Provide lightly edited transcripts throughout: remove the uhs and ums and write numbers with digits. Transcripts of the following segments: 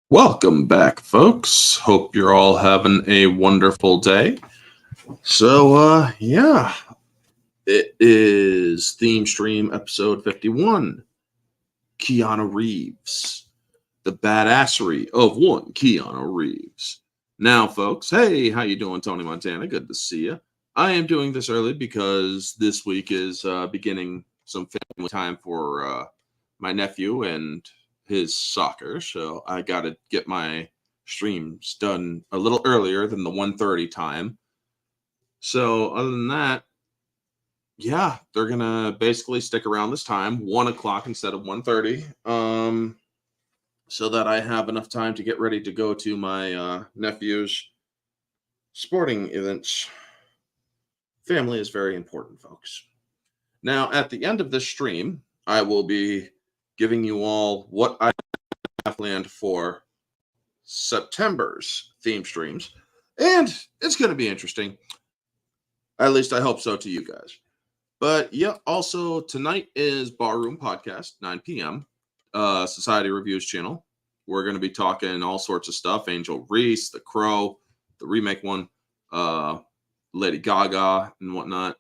Welcome back, folks. Hope you're all having a wonderful day. So, it is Theme Stream episode 51. Keanu Reeves. The Badassery of one Keanu Reeves. Now, folks, hey, how you doing, Tony Montana? Good to see you. I am doing this early because this week is beginning some family time for my nephew and his soccer, so I got to get my streams done a little earlier than the 1:30 time. So other than that, yeah, they're gonna basically stick around this time, 1 o'clock instead of 1:30, so that I have enough time to get ready to go to my nephew's sporting events. Family is very important, folks. Now, at the end of this stream, I will be giving you all what I have planned for September's theme streams, and it's going to be interesting. At least I hope so to you guys. But yeah, also tonight is Barroom Podcast, 9 p.m. Society Reviews channel. We're going to be talking all sorts of stuff. Angel Reese, The Crow, the remake one, Lady Gaga, and whatnot.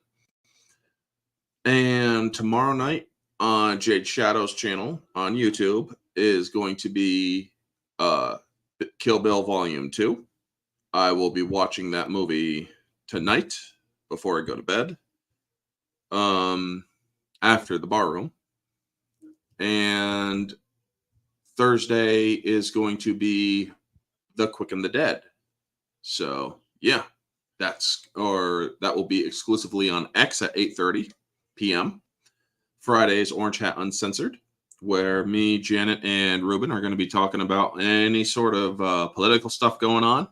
And tomorrow night on Jade Shadow's channel on YouTube is going to be Kill Bill Volume 2. I will be watching that movie tonight before I go to bed. After the Barroom. And Thursday is going to be The Quick and the Dead. So, yeah, that will be exclusively on X at 8:30 p.m. Friday is Orange Hat Uncensored, where me, Janet, and Ruben are going to be talking about any sort of political stuff going on.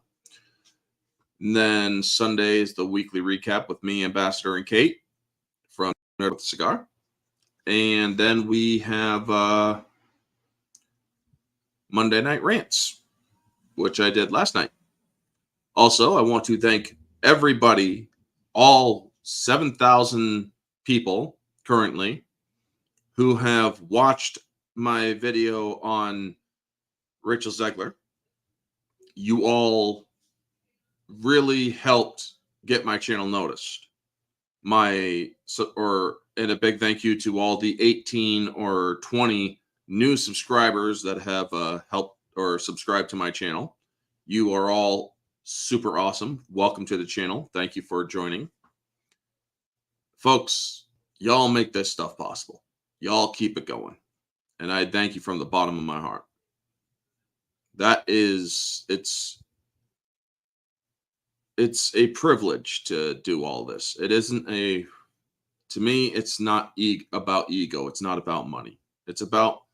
And then Sunday is the weekly recap with me, Ambassador, and Kate from Nerd with a Cigar. And then we have Monday Night Rants, which I did last night. Also, I want to thank everybody, all 7,000 people currently, who have watched my video on Rachel Zegler. You all really helped get my channel noticed. And a big thank you to all the 18 or 20 new subscribers that have helped or subscribed to my channel. You are all super awesome. Welcome to the channel. Thank you for joining. Folks, y'all make this stuff possible. Y'all keep it going. And I thank you from the bottom of my heart. It's a privilege to do all this. It isn't to me, it's not about ego. It's not about money. It's about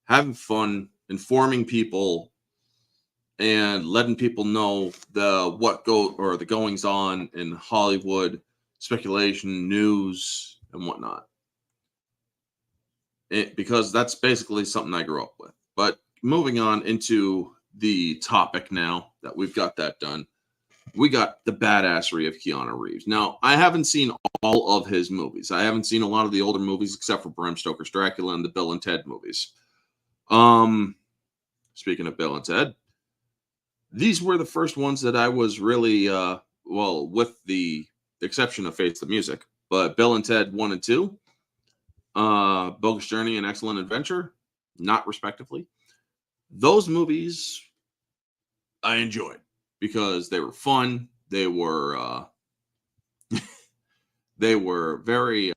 having fun, informing people, and letting people know the goings on in Hollywood, speculation, news, and whatnot. Because that's basically something I grew up with. But moving on into the topic now that we've got that done, we got the Badassery of Keanu Reeves. Now, I haven't seen all of his movies. I haven't seen a lot of the older movies except for Bram Stoker's Dracula and the Bill and Ted movies. Speaking of Bill and Ted, these were the first ones that I was really, with the exception of Face the Music, but Bill and Ted 1 and 2, Bogus Journey and Excellent Adventure, not respectively. Those movies I enjoyed because they were fun. They were they were very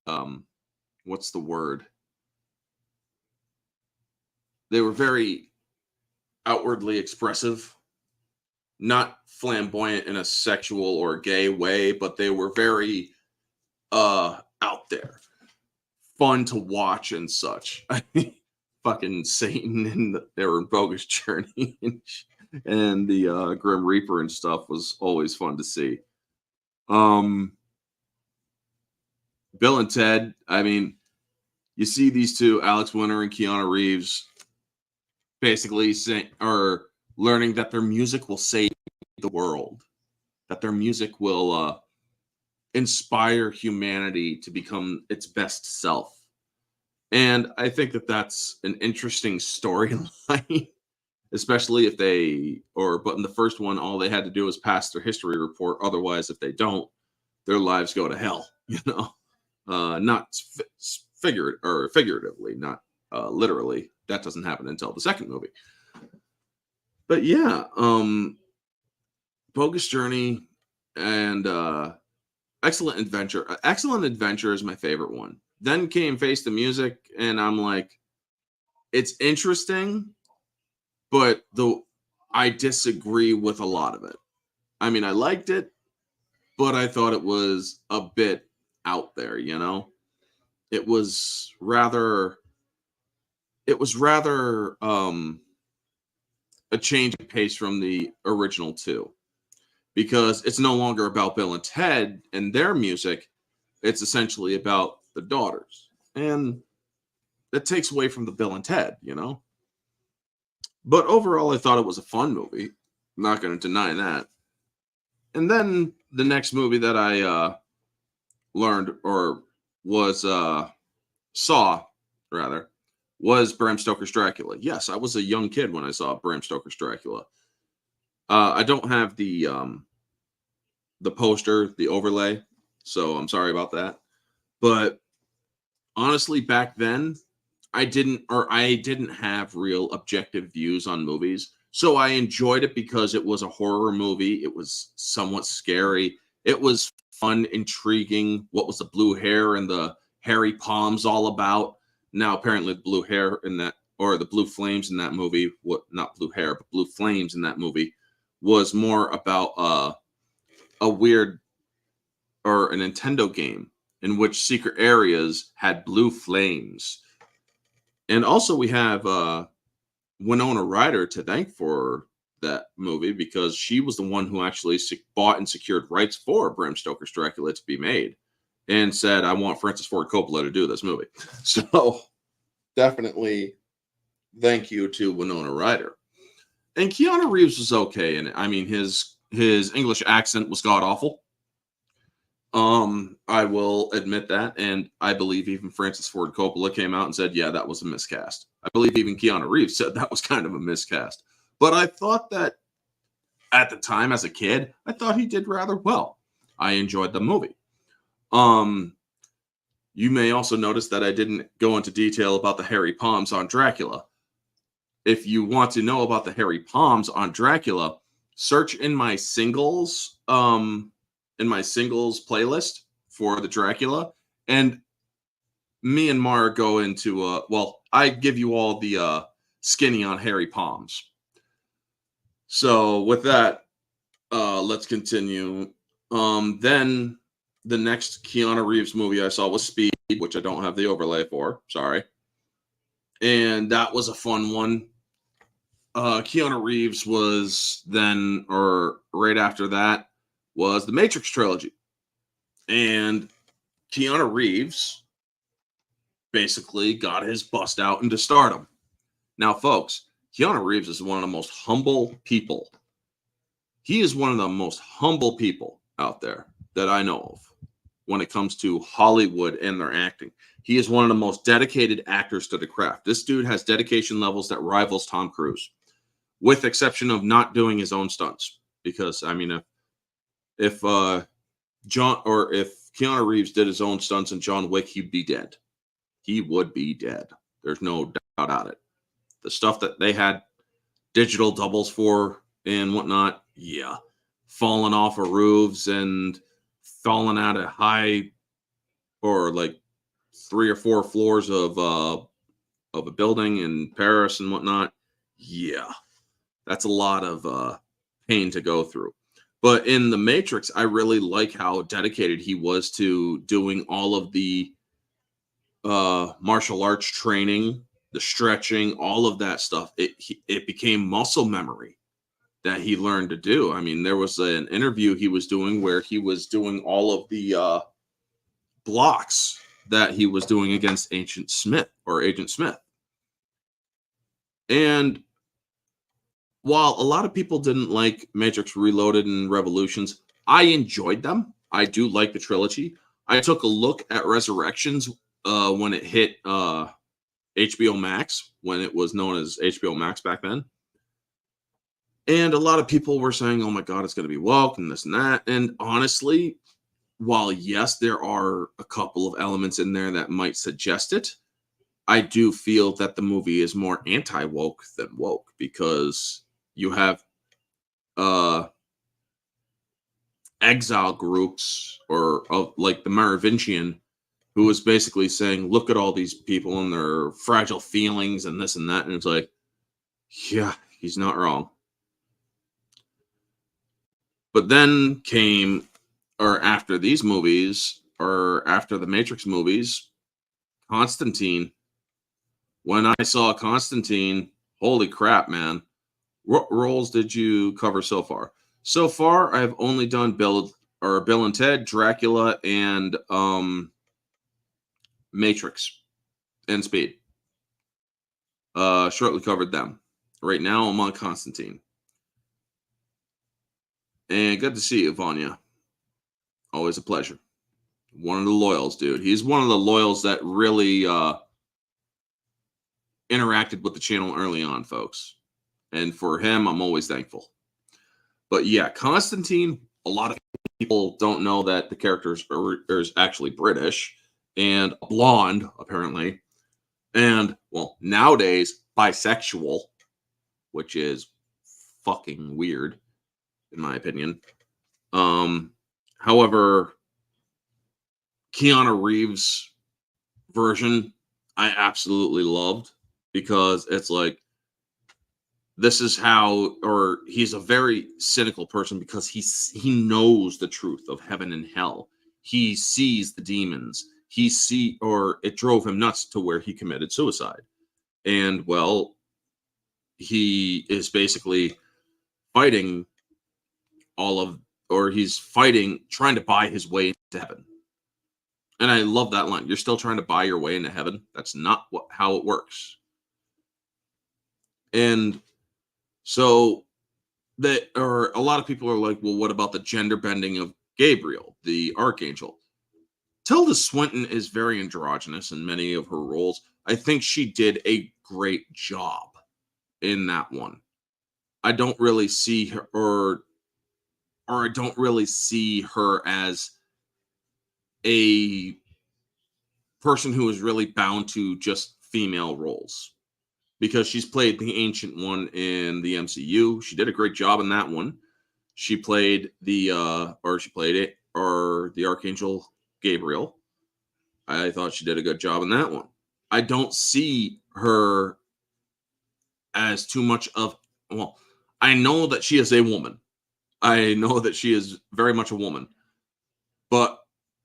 what's the word? They were very outwardly expressive, not flamboyant in a sexual or gay way, but they were very out there, fun to watch and such. I mean, fucking Satan and their Bogus Journey and the Grim Reaper and stuff was always fun to see. Bill and Ted, I mean, you see these two, Alex Winter and Keanu Reeves, basically learning that their music will save the world, that their music will inspire humanity to become its best self. And I think that that's an interesting storyline, especially if but in the first one, all they had to do was pass their history report. Otherwise, if they don't, their lives go to hell, not figuratively, not literally. That doesn't happen until the second movie. But yeah, Bogus Journey and Excellent Adventure. Excellent Adventure is my favorite one. Then came Face the Music, and I'm like, it's interesting, but I disagree with a lot of it. I mean, I liked it, but I thought it was a bit out there, It was rather a change of pace from the original two, because it's no longer about Bill and Ted and their music. It's essentially about the daughters, and that takes away from the Bill and Ted, But overall, I thought it was a fun movie. I'm not going to deny that. And then the next movie that I saw was Bram Stoker's Dracula. Yes, I was a young kid when I saw Bram Stoker's Dracula. I don't have the poster, the overlay, so I'm sorry about that. But honestly, back then, I didn't have real objective views on movies. So I enjoyed it because it was a horror movie. It was somewhat scary. It was fun, intriguing. What was the blue hair and the hairy palms all about? Now, apparently, the blue hair in that, or the blue flames in that movie, not blue hair, but blue flames in that movie, was more about a weird, or a Nintendo game in which secret areas had blue flames. And also we have Winona Ryder to thank for that movie, because she was the one who actually bought and secured rights for Bram Stoker's Dracula to be made, and said, I want Francis Ford Coppola to do this movie. So definitely thank you to Winona Ryder. And Keanu Reeves was okay in it. I mean, his English accent was god-awful. I will admit that, and I believe even Francis Ford Coppola came out and said, yeah, that was a miscast. I believe even Keanu Reeves said that was kind of a miscast. But I thought that at the time, as a kid, I thought he did rather well. I enjoyed the movie. You may also notice that I didn't go into detail about the hairy palms on Dracula. If you want to know about the hairy palms on Dracula, search in my singles playlist for the Dracula, and me and Mara go into I give you all the skinny on hairy palms. So with that, let's continue. Then the next Keanu Reeves movie I saw was Speed, which I don't have the overlay for. Sorry. And that was a fun one. Keanu Reeves was then, or right after that, was the Matrix trilogy. And Keanu Reeves basically got his bust out into stardom. Now, folks, Keanu Reeves is one of the most humble people. He is one of the most humble people out there that I know of when it comes to Hollywood and their acting. He is one of the most dedicated actors to the craft. This dude has dedication levels that rivals Tom Cruise, with exception of not doing his own stunts. Because, I mean, if Keanu Reeves did his own stunts in John Wick, he'd be dead. He would be dead. There's no doubt about it. The stuff that they had digital doubles for and whatnot, yeah. Falling off of roofs and falling out of high, or like 3 or 4 floors of a building in Paris and whatnot. Yeah. That's a lot of pain to go through. But in The Matrix, I really like how dedicated he was to doing all of the martial arts training, the stretching, all of that stuff. It became muscle memory that he learned to do. I mean, there was an interview he was doing where he was doing all of the blocks that he was doing against Agent Smith. And while a lot of people didn't like Matrix Reloaded and Revolutions, I enjoyed them. I do like the trilogy. I took a look at Resurrections when it hit HBO Max, when it was known as HBO Max back then. And a lot of people were saying, oh my God, it's going to be woke and this and that. And honestly, while yes, there are a couple of elements in there that might suggest it, I do feel that the movie is more anti-woke than woke, because you have exile groups or like the Merovingian, who was basically saying, look at all these people and their fragile feelings and this and that. And it's like, yeah, he's not wrong. But then came, or after these movies, or after the Matrix movies, Constantine. When I saw Constantine, holy crap, man. What roles did you cover so far? So far, I've only done Bill and Ted, Dracula, and Matrix and Speed. Shortly covered them. Right now, I'm on Constantine. And good to see you, Vanya. Always a pleasure. One of the loyals, dude. He's one of the loyals that really interacted with the channel early on, folks. And for him, I'm always thankful. But yeah, Constantine, a lot of people don't know that the character is actually British and blonde, apparently. And, well, nowadays, bisexual, which is fucking weird, in my opinion. However, Keanu Reeves' version, I absolutely loved, because it's like, this is how, or he's a very cynical person, because he knows the truth of heaven and hell. He sees the demons. Or it drove him nuts to where he committed suicide. And well, he is basically fighting he's fighting, trying to buy his way into heaven. And I love that line. You're still trying to buy your way into heaven? That's not how it works. And so a lot of people are like, well, what about the gender bending of Gabriel, the archangel? Tilda Swinton is very androgynous in many of her roles. I think she did a great job in that one. I don't really see her, or I don't really see her as a person who is really bound to just female roles, because she's played the Ancient One in the MCU. She did a great job in that one. She played the Archangel Gabriel. I thought she did a good job in that one. I don't see her as too much of, well, I know that she is a woman. I know that she is very much a woman, but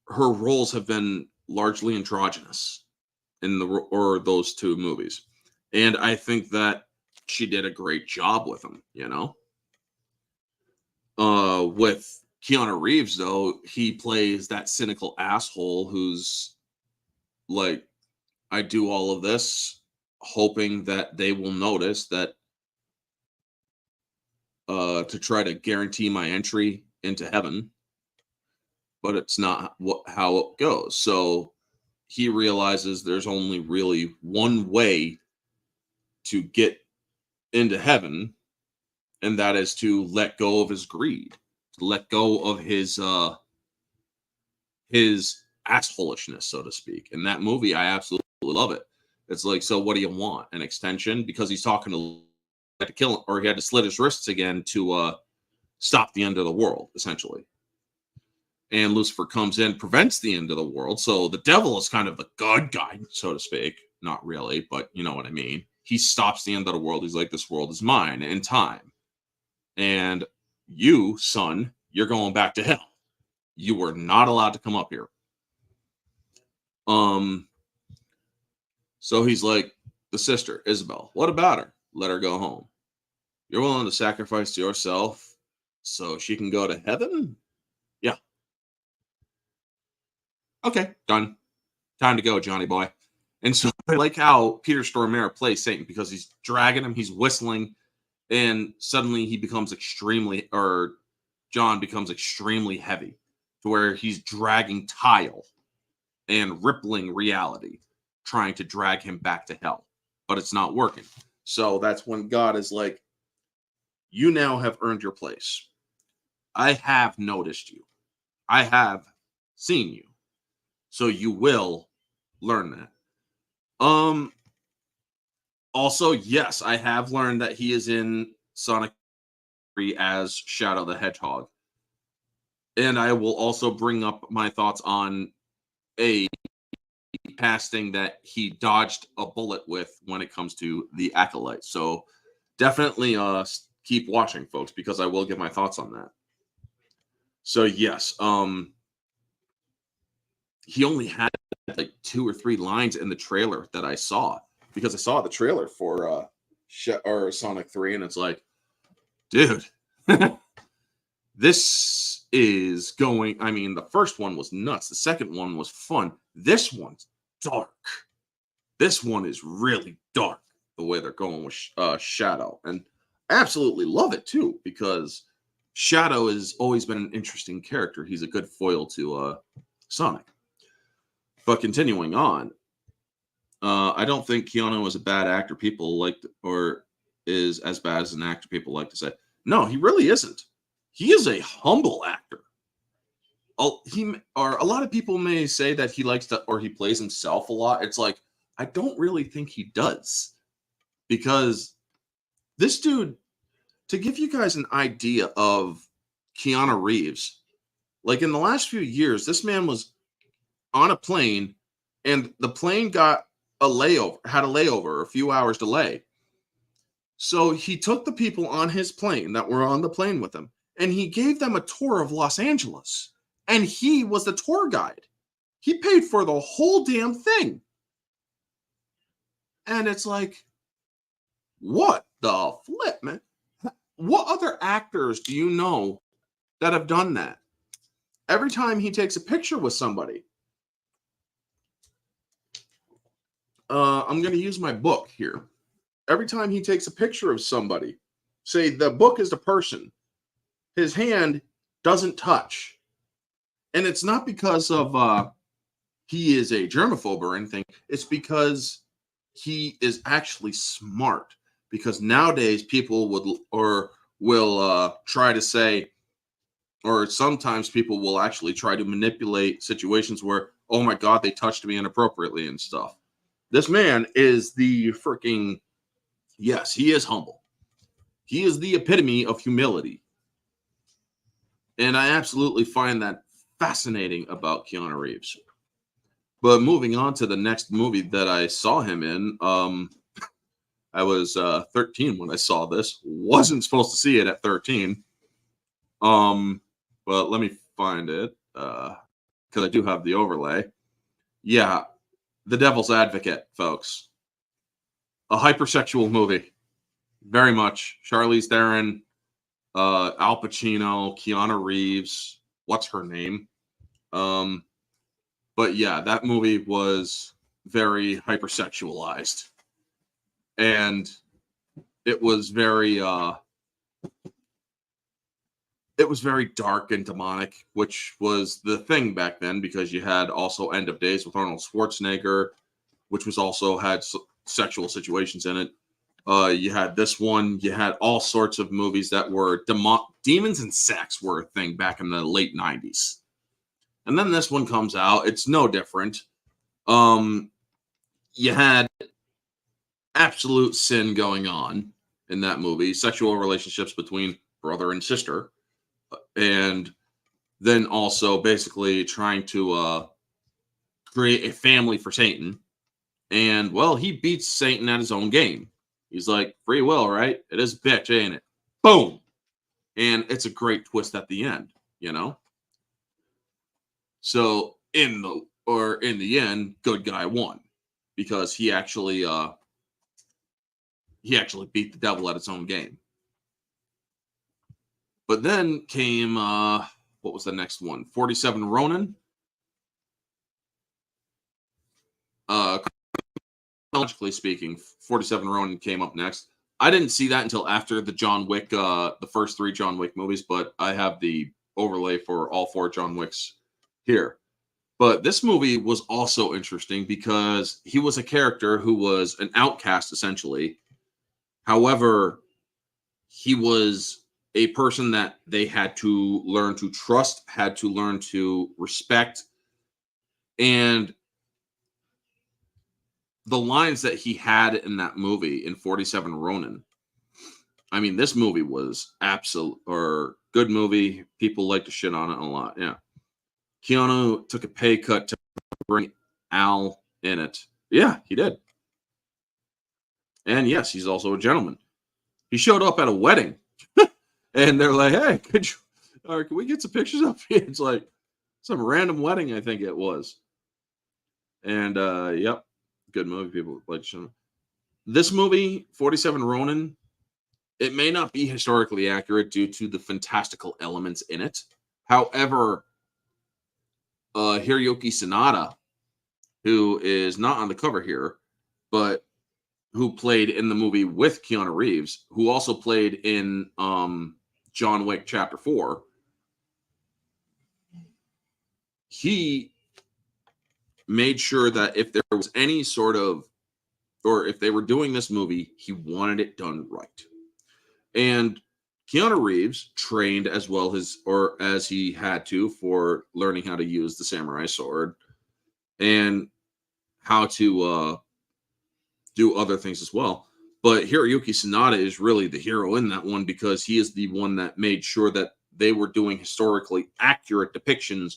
her roles have been largely androgynous in those two movies. And I think that she did a great job with them, with Keanu Reeves, though, he plays that cynical asshole who's like, I do all of this hoping that they will notice that, to try to guarantee my entry into heaven, but it's not how it goes. So he realizes there's only really one way to get into heaven, and that is to let go of his greed, to let go of his assholishness, so to speak. In that movie, I absolutely love it. It's like, so what do you want? An extension? Because he's talking to kill him, or he had to slit his wrists again to stop the end of the world, essentially. And Lucifer comes in, prevents the end of the world. So the devil is kind of the good guy, so to speak. Not really, but you know what I mean. He stops the end of the world. He's like, this world is mine in time. And you, son, you're going back to hell. You were not allowed to come up here. So he's like, the sister, Isabel, what about her? Let her go home. You're willing to sacrifice yourself so she can go to heaven? Yeah. Okay, done. Time to go, Johnny boy. And so I like how Peter Stormare plays Satan, because he's dragging him, he's whistling, and suddenly he becomes John becomes extremely heavy, to where he's dragging tile and rippling reality, trying to drag him back to hell. But it's not working. So that's when God is like, you now have earned your place. I have noticed you. I have seen you. So you will learn that. Also, yes, I have learned that he is in Sonic 3 as Shadow the Hedgehog. And I will also bring up my thoughts on a casting that he dodged a bullet with when it comes to the Acolyte. So definitely keep watching, folks, because I will give my thoughts on that. So yes, he only had like 2 or 3 lines in the trailer that I saw, because I saw the trailer for Sonic 3, and it's like, dude, this is going. I mean, the first one was nuts. The second one was fun. This one's dark. This one is really dark, the way they're going with Shadow. And I absolutely love it, too, because Shadow has always been an interesting character. He's a good foil to Sonic. But continuing on, I don't think Keanu is a bad actor. People like to, or is as bad as an actor people like to say. No, he really isn't. He is a humble actor. A lot of people may say that he likes to, or he plays himself a lot. It's like, I don't really think he does, because this dude, to give you guys an idea of Keanu Reeves, like in the last few years, this man was on a plane, and the plane got had a layover, a few hours delay. So he took the people on his plane that were on the plane with him, and he gave them a tour of Los Angeles. And he was the tour guide. He paid for the whole damn thing. And it's like, what the flip, man? What other actors do you know that have done that? Every time he takes a picture with somebody, I'm going to use my book here. Every time he takes a picture of somebody, say the book is the person, his hand doesn't touch. And it's not because of he is a germaphobe or anything. It's because he is actually smart. Because nowadays people will try to say, or sometimes people will actually try to manipulate situations where, oh my God, they touched me inappropriately and stuff. This man is the freaking, yes, he is humble. He is the epitome of humility. And I absolutely find that fascinating about Keanu Reeves. But moving on to the next movie that I saw him in, I was 13 when I saw this. Wasn't supposed to see it at 13. But let me find it, because I do have the overlay. Yeah, The Devil's Advocate, folks. A hypersexual movie. Very much. Charlize Theron, Al Pacino, Keanu Reeves. What's her name? But yeah, that movie was very hypersexualized. And it was very dark and demonic, which was the thing back then, because you had also End of Days with Arnold Schwarzenegger, which was also had sexual situations in it. You had this one. You had all sorts of movies that were demons and sex were a thing back in the late 90s. And then this one comes out. It's no different. You had absolute sin going on in that movie, sexual relationships between brother and sister, and then also basically trying to create a family for Satan. And, well, he beats Satan at his own game. He's like, free will, right? It is bitch, ain't it? Boom! And it's a great twist at the end. you know? So in the end, good guy won because he actually beat the devil at its own game. But then came what was the next one? 47 Ronin. Chronologically speaking, 47 Ronin came up next. I didn't see that until after the John Wick, the first 3 John Wick movies, but I have the overlay for all 4 John Wicks here. But this movie was also interesting because he was a character who was an outcast, essentially. However, he was a person that they had to learn to trust, had to learn to respect. And the lines that he had in that movie in 47 Ronin, I mean, this movie was good movie. People like to shit on it a lot. Yeah. Keanu took a pay cut to bring Al in it. Yeah, he did. And yes, he's also a gentleman. He showed up at a wedding and they're like, hey, can we get some pictures up here? It's like some random wedding, I think it was. And yep, good movie. People like to show up. This movie, 47 Ronin, it may not be historically accurate due to the fantastical elements in it. However, Hiroyuki Sanada, who is not on the cover here, but who played in the movie with Keanu Reeves, who also played in John Wick Chapter 4, he made sure that if there was any sort of, or if they were doing this movie, he wanted it done right. And Keanu Reeves trained as well as he had to for learning how to use the samurai sword and how to do other things as well. But Hiroyuki Sanada is really the hero in that one because he is the one that made sure that they were doing historically accurate depictions,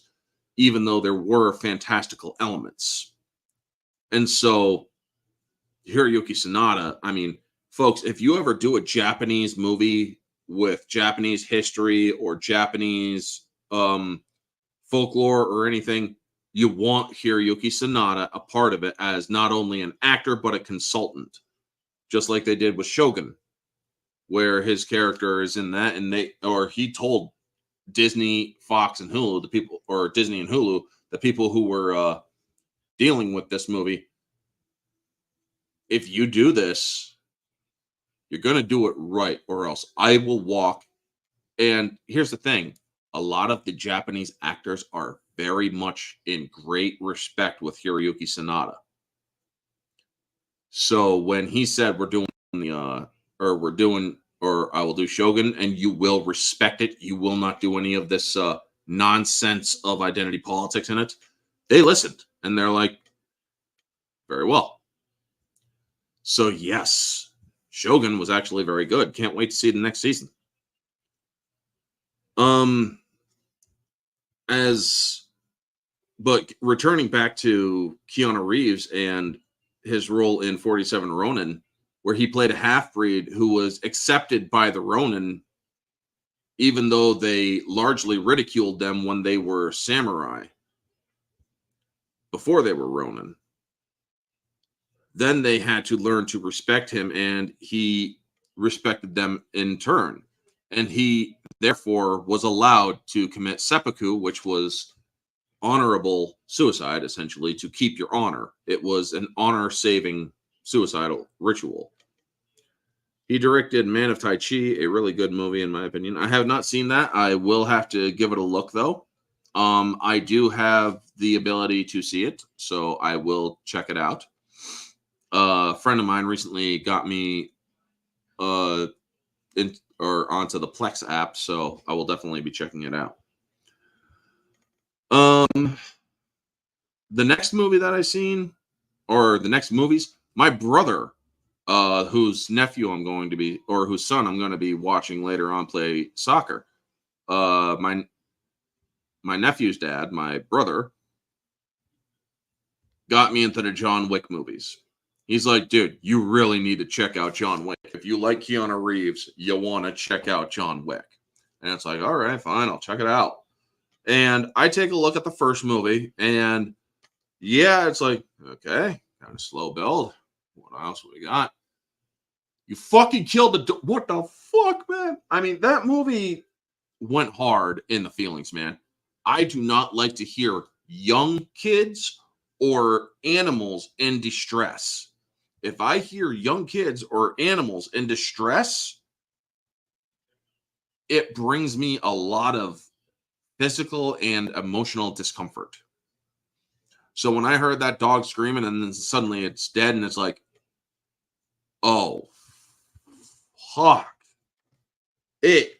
even though there were fantastical elements. And so Hiroyuki Sanada, I mean, folks, if you ever do a Japanese movie with Japanese history or Japanese folklore or anything, you want Hiroyuki Sanada a part of it as not only an actor, but a consultant, just like they did with Shogun, where his character is in that, and he told Disney, Fox, and Hulu, the people, or Disney and Hulu, the people who were dealing with this movie, if you do this, you're going to do it right, or else I will walk. And here's the thing. A lot of the Japanese actors are very much in great respect with Hiroyuki Sanada. So when he said I will do Shogun and you will respect it, you will not do any of this nonsense of identity politics in it, they listened and they're like, very well. So yes, Shogun was actually very good. Can't wait to see the next season. But returning back to Keanu Reeves and his role in 47 Ronin, where he played a half-breed who was accepted by the Ronin, even though they largely ridiculed them when they were samurai, before they were Ronin. Then they had to learn to respect him, and he respected them in turn. And he, therefore, was allowed to commit seppuku, which was honorable suicide, essentially, to keep your honor. It was an honor-saving suicidal ritual. He directed Man of Tai Chi, a really good movie, in my opinion. I have not seen that. I will have to give it a look, though. I do have the ability to see it, so I will check it out. A friend of mine recently got me onto the Plex app, so I will definitely be checking it out. The next movie that I seen, or the next movies, my brother, whose nephew I'm going to be, or whose son I'm going to be watching later on play soccer. My nephew's dad, my brother, got me into the John Wick movies. He's like, dude, you really need to check out John Wick. If you like Keanu Reeves, you want to check out John Wick. And it's like, all right, fine, I'll check it out. And I take a look at the first movie, and yeah, it's like, okay, kind of slow build. What else we got? You fucking killed what the fuck, man? I mean, that movie went hard in the feelings, man. I do not like to hear young kids or animals in distress. If I hear young kids or animals in distress, it brings me a lot of physical and emotional discomfort. So when I heard that dog screaming and then suddenly it's dead and it's like, oh, fuck.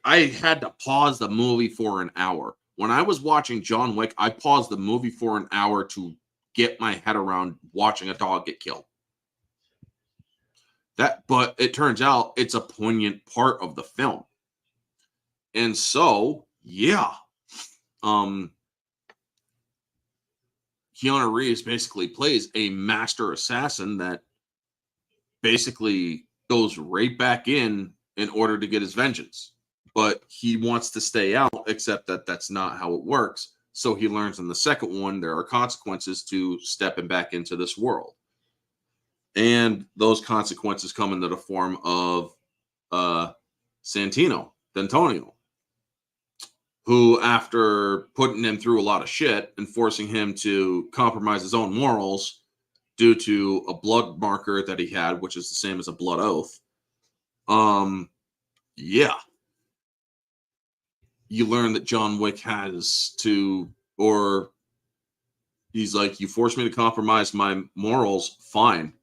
I had to pause the movie for an hour. When I was watching John Wick, I paused the movie for an hour to get my head around watching a dog get killed. But it turns out it's a poignant part of the film. And so, yeah. Keanu Reeves basically plays a master assassin that basically goes right back in order to get his vengeance. But he wants to stay out, except that that's not how it works. So he learns in the second one there are consequences to stepping back into this world. And those consequences come into the form of D'Antonio, who, after putting him through a lot of shit and forcing him to compromise his own morals due to a blood marker that he had, which is the same as a blood oath, yeah, you learn that John Wick has to, or he's like, you forced me to compromise my morals, fine.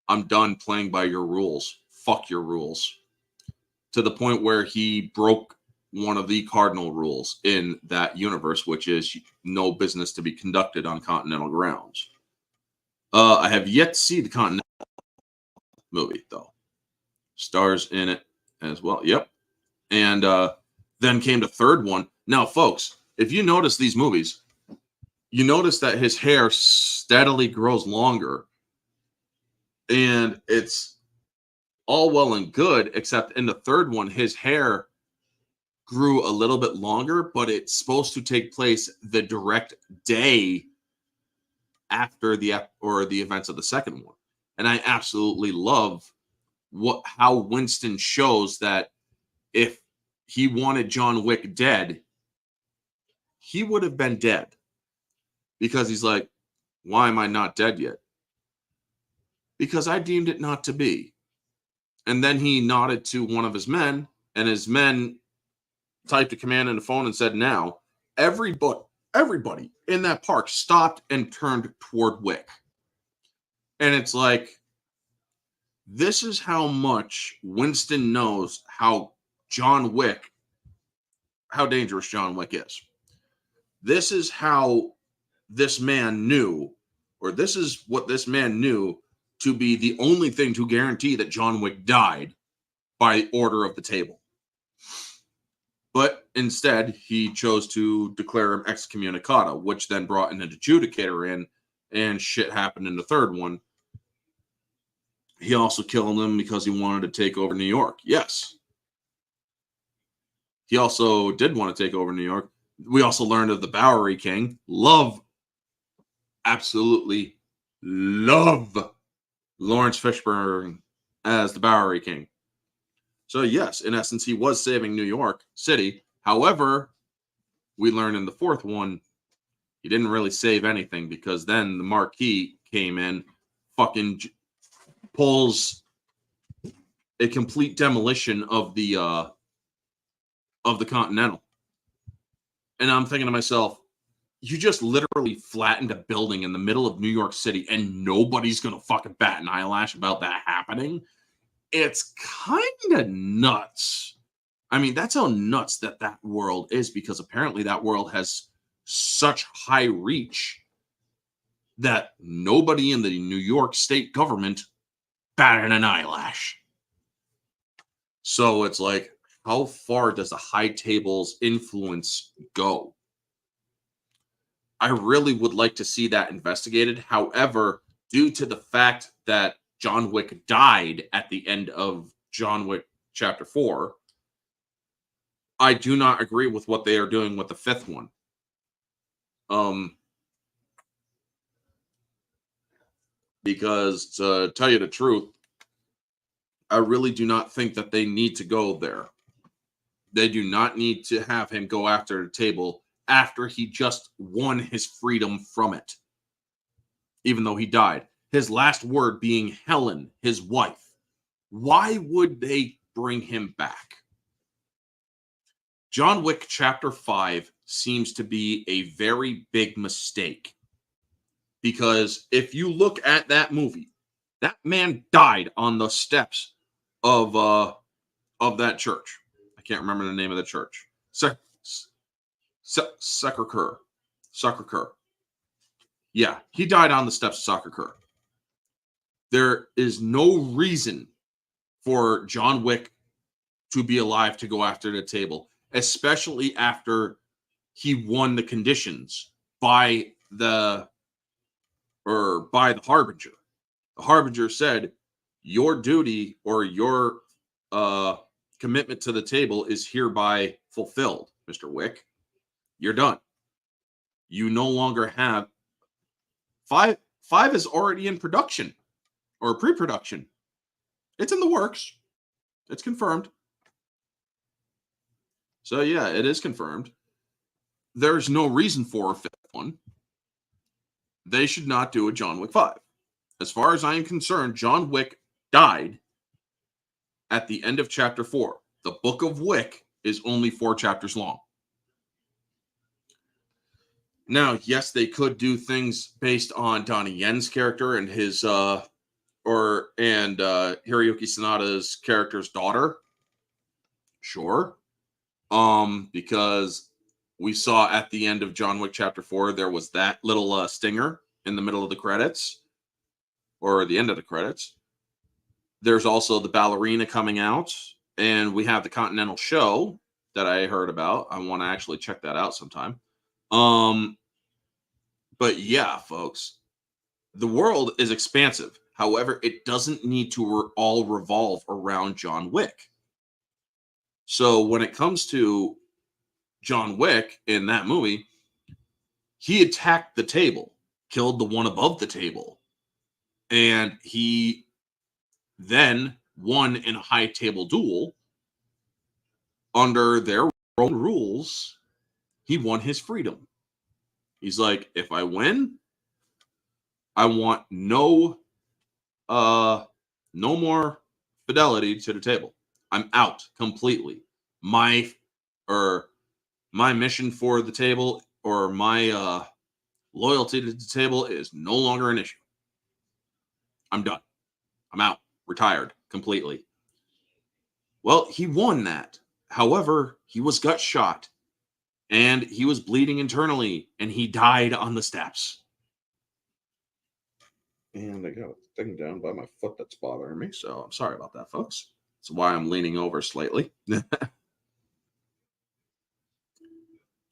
I'm done playing by your rules. Fuck your rules. To the point where he broke one of the cardinal rules in that universe, which is no business to be conducted on continental grounds. I have yet to see the Continental movie, though. Stars in it as well. Yep. And then came the third one. Now, folks, if you notice these movies, you notice that his hair steadily grows longer. And it's all well and good, except in the third one, his hair grew a little bit longer, but it's supposed to take place the direct day after the events of the second one. And I absolutely love how Winston shows that if he wanted John Wick dead, he would have been dead. Because he's like, why am I not dead yet? Because I deemed it not to be. And then he nodded to one of his men, and his men typed a command in the phone and said, now, everybody in that park stopped and turned toward Wick. And it's like, this is how much Winston knows how dangerous John Wick is. This is how this man knew, or this is what this man knew to be the only thing to guarantee that John Wick died by order of the table. But instead, he chose to declare him excommunicado, which then brought an adjudicator in, and shit happened in the third one. He also killed him because he wanted to take over New York. Yes. He also did want to take over New York. We also learned of the Bowery King. Absolutely love Lawrence Fishburne as the Bowery King. So yes, in essence, he was saving New York City. However, we learned in the fourth one, he didn't really save anything, because then the Marquis came in, fucking pulls a complete demolition of the Continental. And I'm thinking to myself, you just literally flattened a building in the middle of New York City and nobody's going to fucking bat an eyelash about that happening? It's kind of nuts. I mean, that's how nuts that world is, because apparently that world has such high reach that nobody in the New York state government batted an eyelash. So it's like, how far does the high table's influence go? I really would like to see that investigated. However, due to the fact that John Wick died at the end of John Wick Chapter 4, I do not agree with what they are doing with the fifth one. Because to tell you the truth, I really do not think that they need to go there. They do not need to have him go after the table after he just won his freedom from it, even though he died. His last word being Helen, his wife. Why would they bring him back? John Wick Chapter 5 seems to be a very big mistake. Because if you look at that movie, that man died on the steps of that church. I can't remember the name of the church. Sacre-Cœur. Sacre-Cœur. Yeah, he died on the steps of Sacre-Cœur. There is no reason for John Wick to be alive to go after the table, especially after he won the conditions by the Harbinger. The Harbinger said, your duty or your commitment to the table is hereby fulfilled, Mr. Wick. You're done. You no longer have five is already in production or pre-production. It's in the works. It's confirmed. So yeah, it is confirmed. There's no reason for a fifth one. They should not do a John Wick 5. As far as I am concerned, John Wick died at the end of chapter 4. The Book of Wick is only 4 chapters long. Now, yes, they could do things based on Donnie Yen's character and his Hiroyuki Sanada's character's daughter. Sure. Because we saw at the end of John Wick Chapter 4, there was that little stinger in the middle of the credits, or the end of the credits. There's also the ballerina coming out, and we have the Continental Show that I heard about. I want to actually check that out sometime. But yeah, folks, the world is expansive. However, it doesn't need to all revolve around John Wick. So when it comes to John Wick in that movie, he attacked the table, killed the one above the table, and he then won in a high table duel. Under their own rules, he won his freedom. He's like, if I win, I want no more fidelity to the table. I'm out completely. My mission for the table, or my loyalty to the table, is no longer an issue. I'm done. I'm out. Retired completely. Well, he won that. However, he was gut shot and he was bleeding internally and he died on the steps. And I got a thing down by my foot that's bothering me, so I'm sorry about that, folks. That's why I'm leaning over slightly.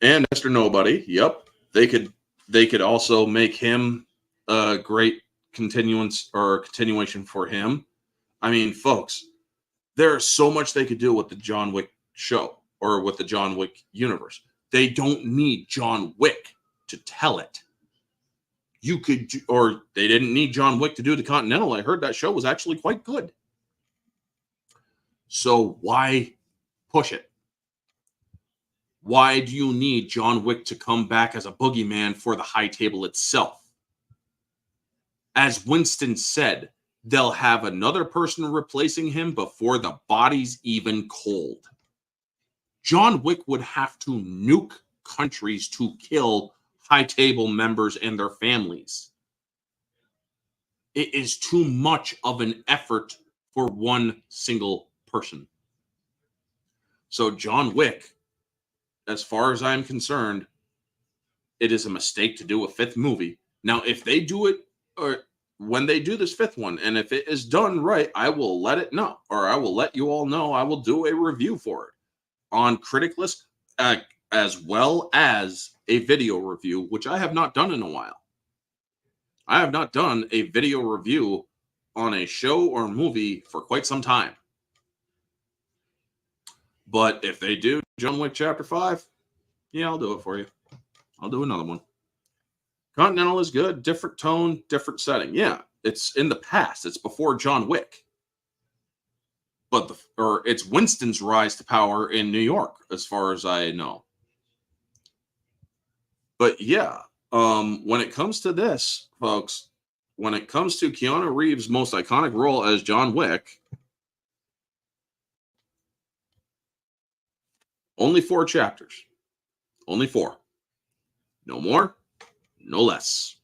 And Mr. Nobody, yep. They could also make him a great continuation for him. I mean, folks, there's so much they could do with the John Wick show or with the John Wick universe. They don't need John Wick to tell it. You could, or they didn't need John Wick to do the Continental. I heard that show was actually quite good. So why push it? Why do you need John Wick to come back as a boogeyman for the high table itself? As Winston said, they'll have another person replacing him before the body's even cold. John Wick would have to nuke countries to kill high table members and their families. It is too much of an effort for one single person. So John Wick, as far as I'm concerned, it is a mistake to do a fifth movie. Now, if they do it, or when they do this fifth one, and if it is done right, I will let it know, or I will let you all know. I will do a review for it on Critic List, as well as a video review, which I have not done in a while. I have not done a video review on a show or movie for quite some time. But if they do John Wick Chapter 5, yeah, I'll do it for you. I'll do another one. Continental is good. Different tone, different setting. Yeah, it's in the past. It's before John Wick. But it's Winston's rise to power in New York, as far as I know. But yeah, when it comes to this, folks, when it comes to Keanu Reeves' most iconic role as John Wick, only 4 chapters. Only 4. No more, no less.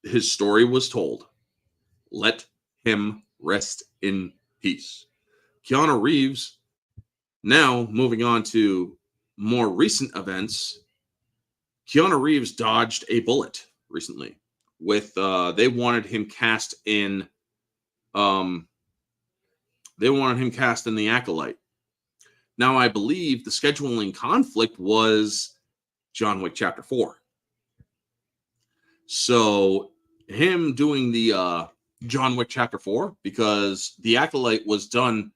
His story was told. Let him rest in peace. Keanu Reeves, now moving on to more recent events, Keanu Reeves dodged a bullet recently with they wanted him cast in The Acolyte. Now I believe the scheduling conflict was John Wick Chapter 4. So him doing the John Wick Chapter 4, because The Acolyte was done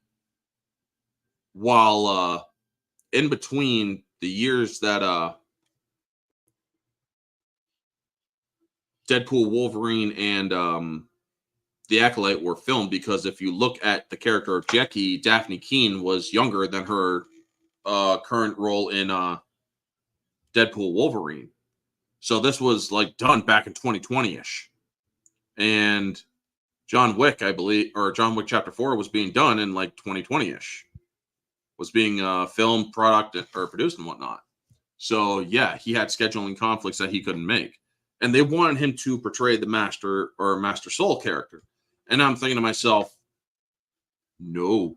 while in between the years that Deadpool, Wolverine, and The Acolyte were filmed, because if you look at the character of Jackie, Daphne Keene was younger than her current role in Deadpool, Wolverine. So this was like done back in 2020-ish. And John Wick, I believe, or John Wick Chapter 4 was being done in like 2020-ish. Was being filmed, product, or produced and whatnot. So yeah, he had scheduling conflicts that he couldn't make. And they wanted him to portray the Master or Master Soul character. And I'm thinking to myself, no.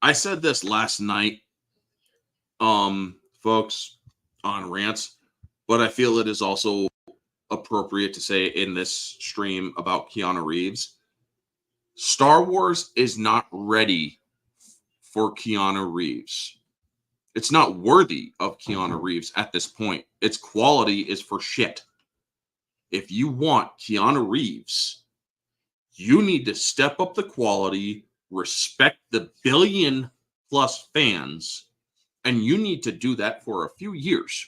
I said this last night, folks, on Rants, but I feel it is also appropriate to say in this stream about Keanu Reeves. Star Wars is not ready for Keanu Reeves. It's not worthy of Keanu Reeves at this point. Its quality is for shit. If you want Keanu Reeves, you need to step up the quality, respect the billion-plus fans, and you need to do that for a few years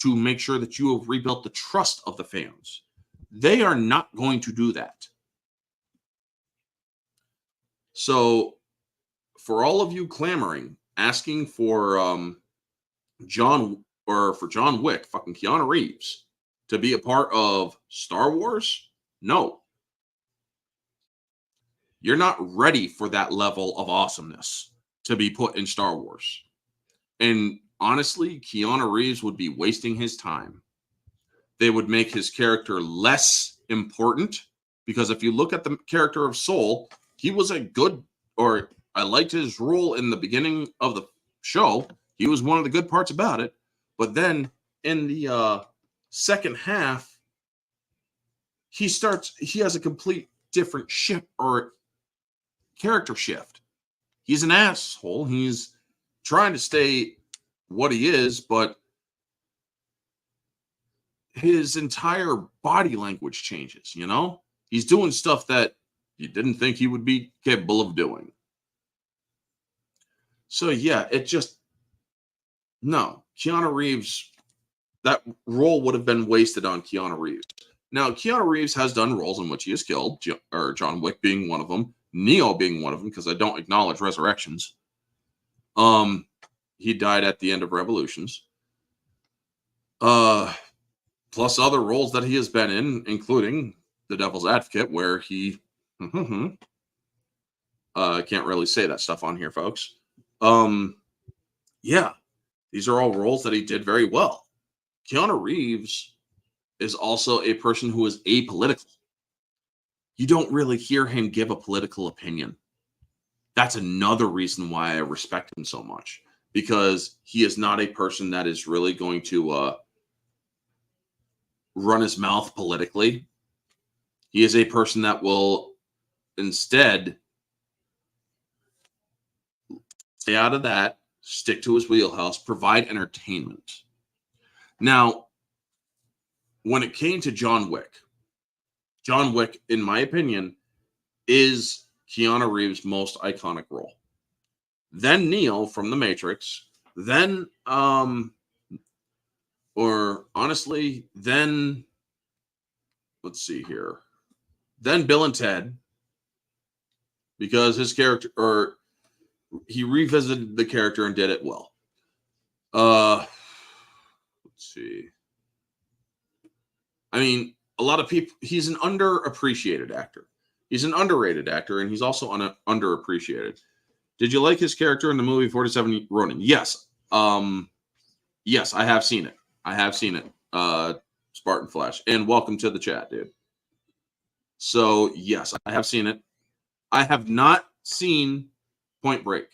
to make sure that you have rebuilt the trust of the fans. They are not going to do that. So, for all of you clamoring, asking for John Wick, fucking Keanu Reeves, to be a part of Star Wars, no. You're not ready for that level of awesomeness to be put in Star Wars. And honestly, Keanu Reeves would be wasting his time. They would make his character less important, because if you look at the character of Soul, he was I liked his role in the beginning of the show. He was one of the good parts about it. But then in the second half, he has a complete different character shift. He's an asshole. He's trying to stay what he is, but his entire body language changes, you know? He's doing stuff that you didn't think he would be capable of doing. So yeah, no. Keanu Reeves, that role would have been wasted on Keanu Reeves. Now, Keanu Reeves has done roles in which he is killed, or John Wick being one of them, Neo being one of them, because I don't acknowledge resurrections. He died at the end of Revolutions. Plus other roles that he has been in, including The Devil's Advocate, where he can't really say that stuff on here, folks. Yeah, these are all roles that he did very well. Keanu Reeves is also a person who is apolitical. You don't really hear him give a political opinion. That's another reason why I respect him so much, because he is not a person that is really going to run his mouth politically. He is a person that will instead stay out of that, stick to his wheelhouse, provide entertainment. Now, when it came to John Wick, in my opinion, is Keanu Reeves' most iconic role. Then Neo from The Matrix. Then, or honestly, then, let's see here. Then Bill and Ted, because his character, or he revisited the character and did it well. Let's see. I mean, a lot of people, he's an underappreciated actor. He's an underrated actor, and he's also underappreciated. Did you like his character in the movie 47 Ronin? Yes. Yes, I have seen it. I have seen it. Spartan Flash. And welcome to the chat, dude. So, yes, I have seen it. I have not seen Point Break.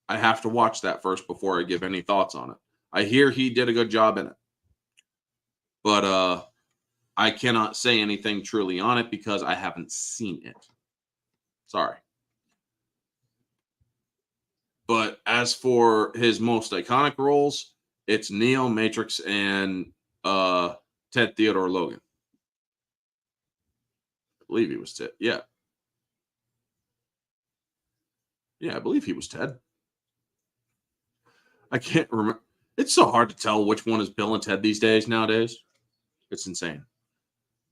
I have to watch that first before I give any thoughts on it. I hear he did a good job in it. But I cannot say anything truly on it because I haven't seen it. Sorry. But as for his most iconic roles, it's Neo, Matrix, and Ted Theodore Logan. I believe he was Ted. Yeah. Yeah, I believe he was Ted. I can't remember. It's so hard to tell which one is Bill and Ted these days nowadays. It's insane.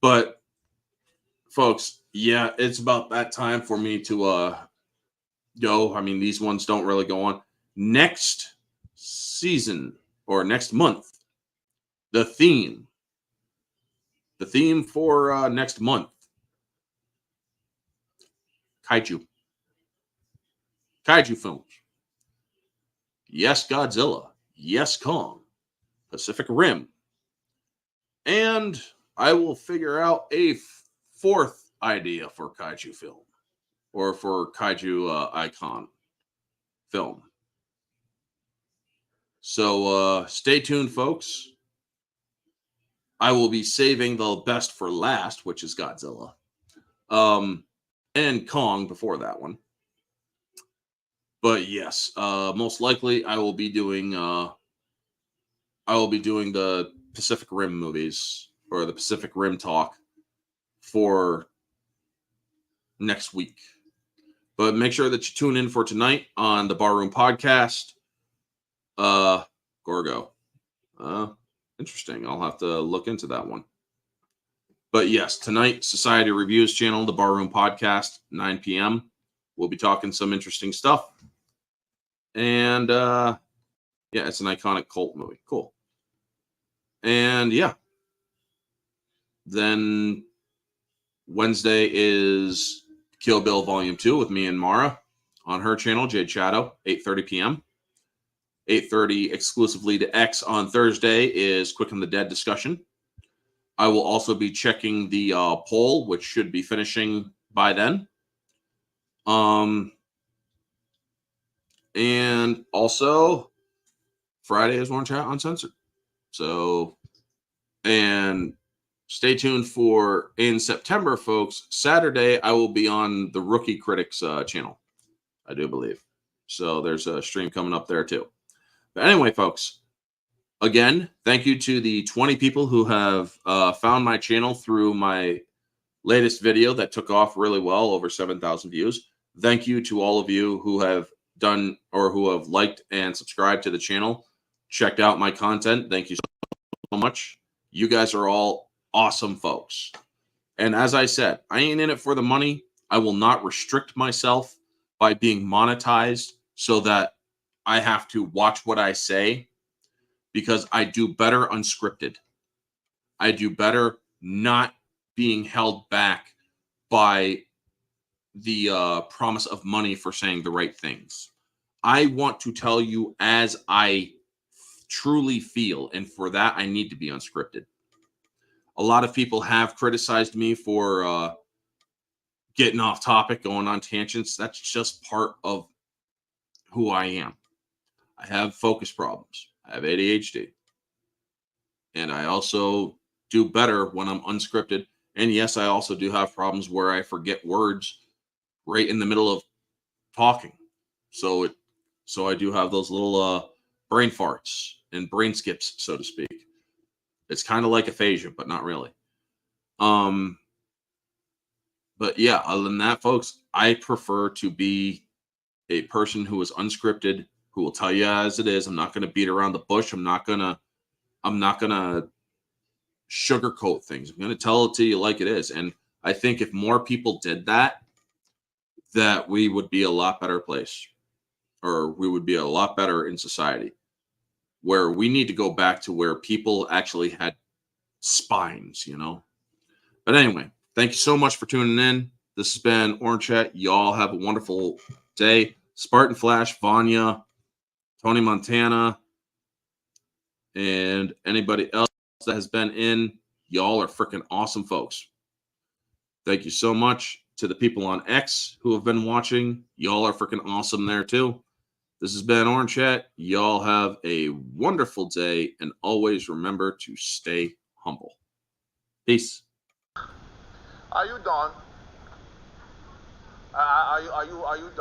But, folks, yeah, it's about that time for me to go. I mean, these ones don't really go on. Next season or next month, the theme for next month, kaiju films. Yes, Godzilla. Yes, Kong. Pacific Rim. And I will figure out a fourth idea for kaiju film, or for kaiju icon film. So stay tuned, folks. I will be saving the best for last, which is Godzilla, and Kong before that one. But yes, most likely I will be doing the Pacific Rim movies, or the Pacific Rim talk, for next week. But make sure that you tune in for tonight on the Barroom Podcast. Gorgo. Interesting. I'll have to look into that one. But yes, tonight, Society Reviews channel, the Barroom Podcast, 9 p.m. We'll be talking some interesting stuff. And yeah, it's an iconic cult movie. Cool. And yeah. Then Wednesday is Kill Bill Volume 2 with me and Mara on her channel, Jade Shadow, 8:30 p.m. 8:30 exclusively to X on Thursday is Quick and the Dead discussion. I will also be checking the poll, which should be finishing by then. And also Friday is One Chat Uncensored. So, and stay tuned for in September, folks. Saturday, I will be on the Rookie Critics channel, I do believe. So there's a stream coming up there too. But anyway, folks, again, thank you to the 20 people who have found my channel through my latest video that took off really well, over 7,000 views. Thank you to all of you who have done, or who have liked and subscribed to the channel, checked out my content. Thank you so much. You guys are all awesome folks. And as I said, I ain't in it for the money. I will not restrict myself by being monetized so that I have to watch what I say, because I do better unscripted. I do better not being held back by the promise of money for saying the right things. I want to tell you as I truly feel, and for that, I need to be unscripted. A lot of people have criticized me for getting off topic, going on tangents. That's just part of who I am. I have focus problems. I have ADHD. And I also do better when I'm unscripted. And yes, I also do have problems where I forget words right in the middle of talking. So I do have those little brain farts and brain skips, so to speak. It's kind of like aphasia, but not really. But yeah, other than that, folks, I prefer to be a person who is unscripted, who will tell you as it is. I'm not going to beat around the bush. I'm not gonna sugarcoat things. I'm going to tell it to you like it is. And I think if more people did that, that we would be a lot better place, or we would be a lot better in society. Where we need to go back to where people actually had spines, you know. But anyway, thank you so much for tuning in. This has been Orange Chat. Y'all have a wonderful day. Spartan Flash, Vanya, Tony Montana, and anybody else that has been in, y'all are freaking awesome folks. Thank you so much to the people on X who have been watching. Y'all are freaking awesome there too. This has been Orange Chat. Y'all have a wonderful day, and always remember to stay humble. Peace. Are you done? Are you done?